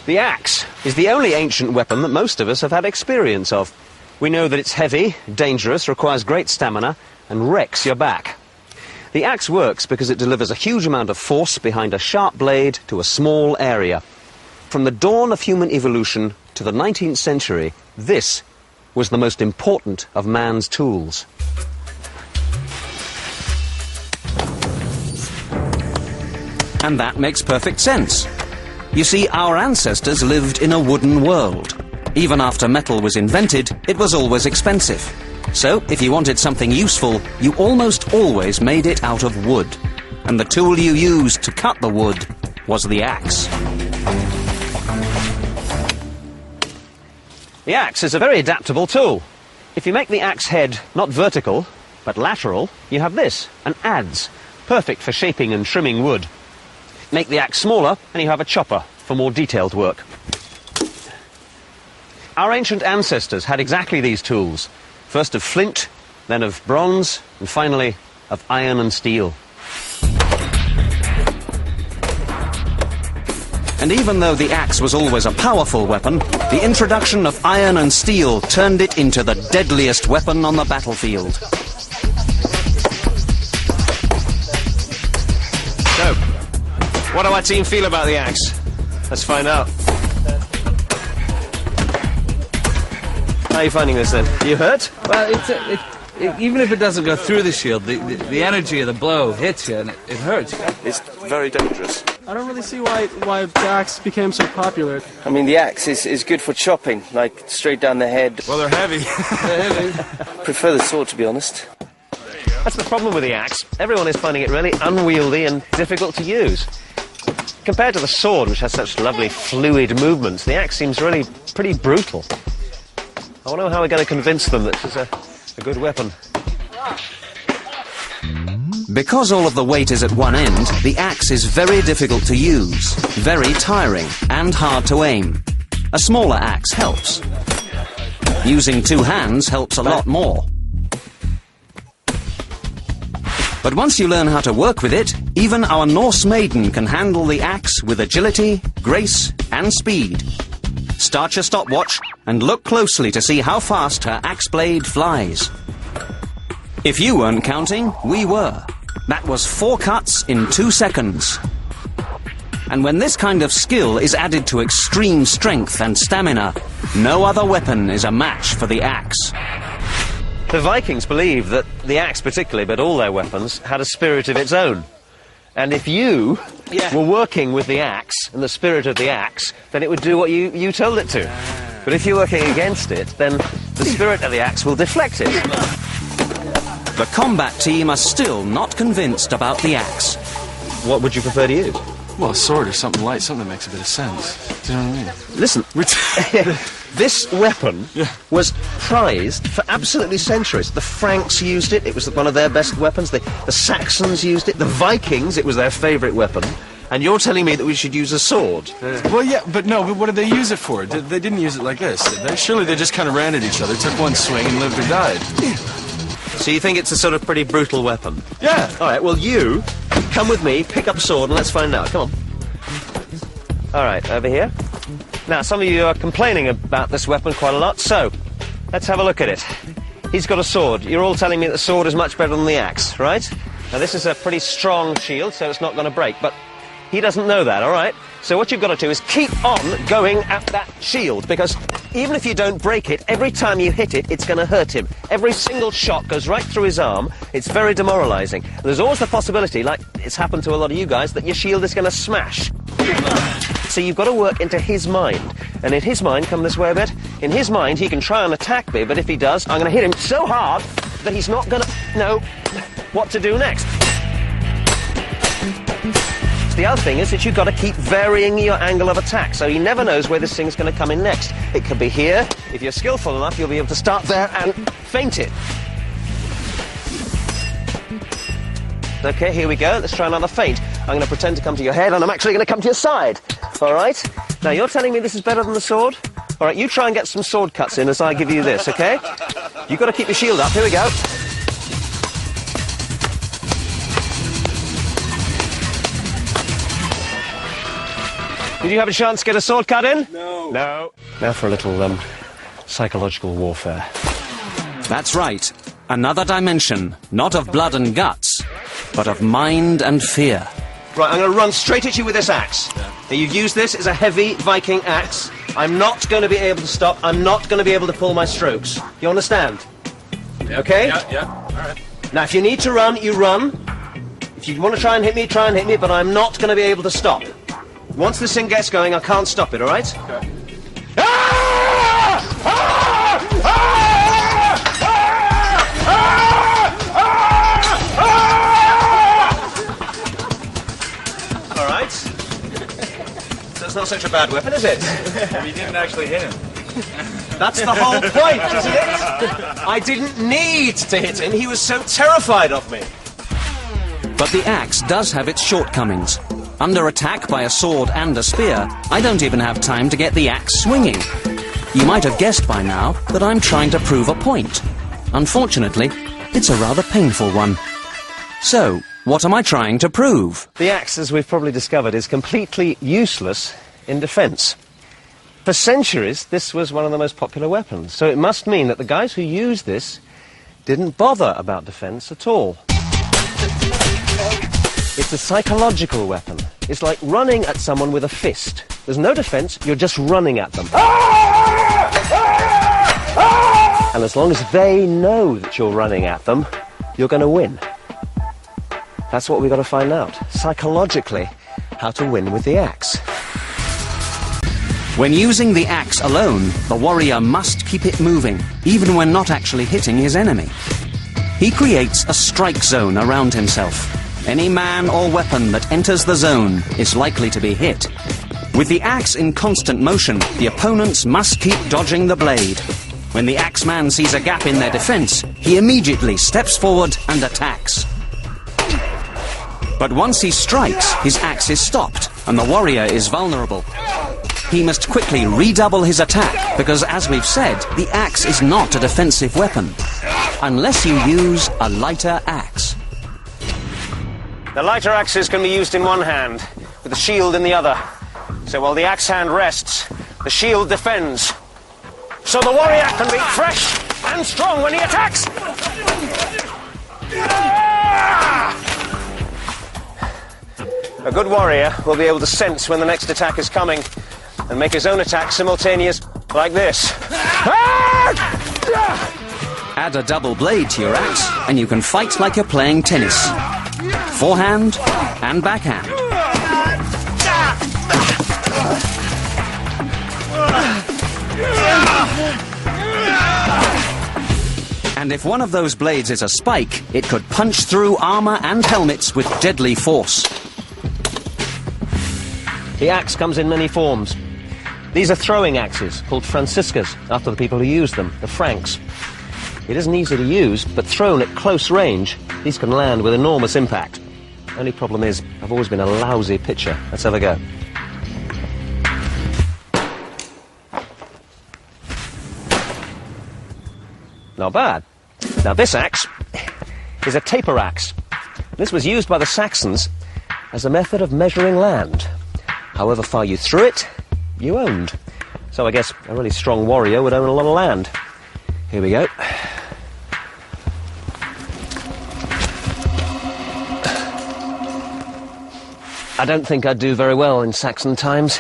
The axe is the only ancient weapon that most of us have had experience of. We know that it's heavy, dangerous, requires great stamina, and wrecks your back. The axe works because it delivers a huge amount of force behind a sharp blade to a small area. From the dawn of human evolution to the 19th century, this was the most important of man's tools. And that makes perfect sense. You see, our ancestors lived in a wooden world. Even after metal was invented, it was always expensive. So, if you wanted something useful, you almost always made it out of wood. And the tool you used to cut the wood was the axe. The axe is a very adaptable tool. If you make the axe head not vertical, but lateral, you have this, an adze, perfect for shaping and trimming wood. Make the axe smaller, and you have a chopper for more detailed work. Our ancient ancestors had exactly these tools. First of flint, then of bronze, and finally of iron and steel. And even though the axe was always a powerful weapon, the introduction of iron and steel turned it into the deadliest weapon on the battlefield. So, what do our team feel about the axe? Let's find out. How are you finding this then? You hurt? Well, even if it doesn't go through the shield, the energy of the blow hits you and it hurts. It's very dangerous. I don't really see why the axe became so popular. I mean, the axe is good for chopping, like straight down the head. Well, they're heavy. They're heavy. Prefer the sword, to be honest. That's the problem with the axe. Everyone is finding it really unwieldy and difficult to use. Compared to the sword, which has such lovely fluid movements, the axe seems really pretty brutal. I wonder how we're going to convince them that this is a good weapon. Because all of the weight is at one end, the axe is very difficult to use, very tiring, and hard to aim. A smaller axe helps. Using two hands helps a lot more. But once you learn how to work with it, even our Norse maiden can handle the axe with agility, grace, and speed. Start your stopwatch and look closely to see how fast her axe blade flies. If you weren't counting, we were. That was 4 cuts in 2 seconds. And when this kind of skill is added to extreme strength and stamina, no other weapon is a match for the axe. The Vikings believed that the axe particularly, but all their weapons, had a spirit of its own. And if you were working with the axe and the spirit of the axe, then it would do what you told it to. But if you're working against it, then the spirit of the axe will deflect it. The combat team are still not convinced about the axe. What would you prefer to use? Well, a sword or something light, something that makes a bit of sense. Do you know what I mean? Listen, this weapon was prized for absolutely centuries. The Franks used it. It was one of their best weapons. The Saxons used it. The Vikings, it was their favourite weapon. And you're telling me that we should use a sword? Well, yeah, but no, but what did they use it for? They didn't use it like this. Surely they just kind of ran at each other, took one swing and lived or died. So you think it's a sort of pretty brutal weapon? Yeah. All right, well, you come with me, pick up a sword, and let's find out. Come on. All right, over here. Now, some of you are complaining about this weapon quite a lot, so let's have a look at it. He's got a sword. You're all telling me that the sword is much better than the axe, right? Now, this is a pretty strong shield, so it's not going to break, but he doesn't know that, all right? So what you've got to do is keep on going at that shield, because even if you don't break it, every time you hit it, it's going to hurt him. Every single shot goes right through his arm. It's very demoralizing. There's always the possibility, like it's happened to a lot of you guys, that your shield is going to smash. So you've got to work into his mind. And in his mind, come this way a bit, in his mind, he can try and attack me, but if he does, I'm going to hit him so hard that he's not going to know what to do next. The other thing is that you've got to keep varying your angle of attack, so he never knows where this thing's going to come in next. It could be here. If you're skillful enough, you'll be able to start there and feint it. Okay, here we go. Let's try another feint. I'm going to pretend to come to your head, and I'm actually going to come to your side. All right? Now, you're telling me this is better than the sword? All right, you try and get some sword cuts in as I give you this, okay? You've got to keep your shield up. Here we go. Did you have a chance to get a sword cut in? No. No. Now for a little, psychological warfare. That's right. Another dimension, not of blood and guts, but of mind and fear. Right, I'm going to run straight at you with this axe. Now, you've used this as a heavy Viking axe. I'm not going to be able to stop. I'm not going to be able to pull my strokes. You understand? Okay? Yeah, all right. Now, if you need to run, you run. If you want to try and hit me, but I'm not going to be able to stop. Once this thing gets going, I can't stop it, all right? Okay. All right. So it's not such a bad weapon, is it? You didn't actually hit him. That's the whole point, isn't it? I didn't need to hit him. He was so terrified of me. But the axe does have its shortcomings. Under attack by a sword and a spear, I don't even have time to get the axe swinging. You might have guessed by now that I'm trying to prove a point. Unfortunately, it's a rather painful one. So, what am I trying to prove? The axe, as we've probably discovered, is completely useless in defence. For centuries, this was one of the most popular weapons, so it must mean that the guys who used this didn't bother about defence at all. It's a psychological weapon. It's like running at someone with a fist. There's no defence, you're just running at them. And as long as they know that you're running at them, you're going to win. That's what we've got to find out, psychologically, how to win with the axe. When using the axe alone, the warrior must keep it moving, even when not actually hitting his enemy. He creates a strike zone around himself. Any man or weapon that enters the zone is likely to be hit. With the axe in constant motion, the opponents must keep dodging the blade. When the axeman sees a gap in their defense, he immediately steps forward and attacks. But once he strikes, his axe is stopped, and the warrior is vulnerable. He must quickly redouble his attack, because as we've said, the axe is not a defensive weapon. Unless you use a lighter axe. The lighter axes can be used in one hand, with the shield in the other. So while the axe hand rests, the shield defends. So the warrior can be fresh and strong when he attacks! A good warrior will be able to sense when the next attack is coming and make his own attack simultaneous, like this. Add a double blade to your axe, and you can fight like you're playing tennis. Forehand and backhand. And if one of those blades is a spike, it could punch through armor and helmets with deadly force. The axe comes in many forms. These are throwing axes, called Franciscas, after the people who used them, the Franks. It isn't easy to use, but thrown at close range, these can land with enormous impact. Only problem is, I've always been a lousy pitcher. Let's have a go. Not bad. Now this axe is a taper axe. This was used by the Saxons as a method of measuring land. However far you threw it, you owned. So I guess a really strong warrior would own a lot of land. Here we go. I don't think I'd do very well in Saxon times.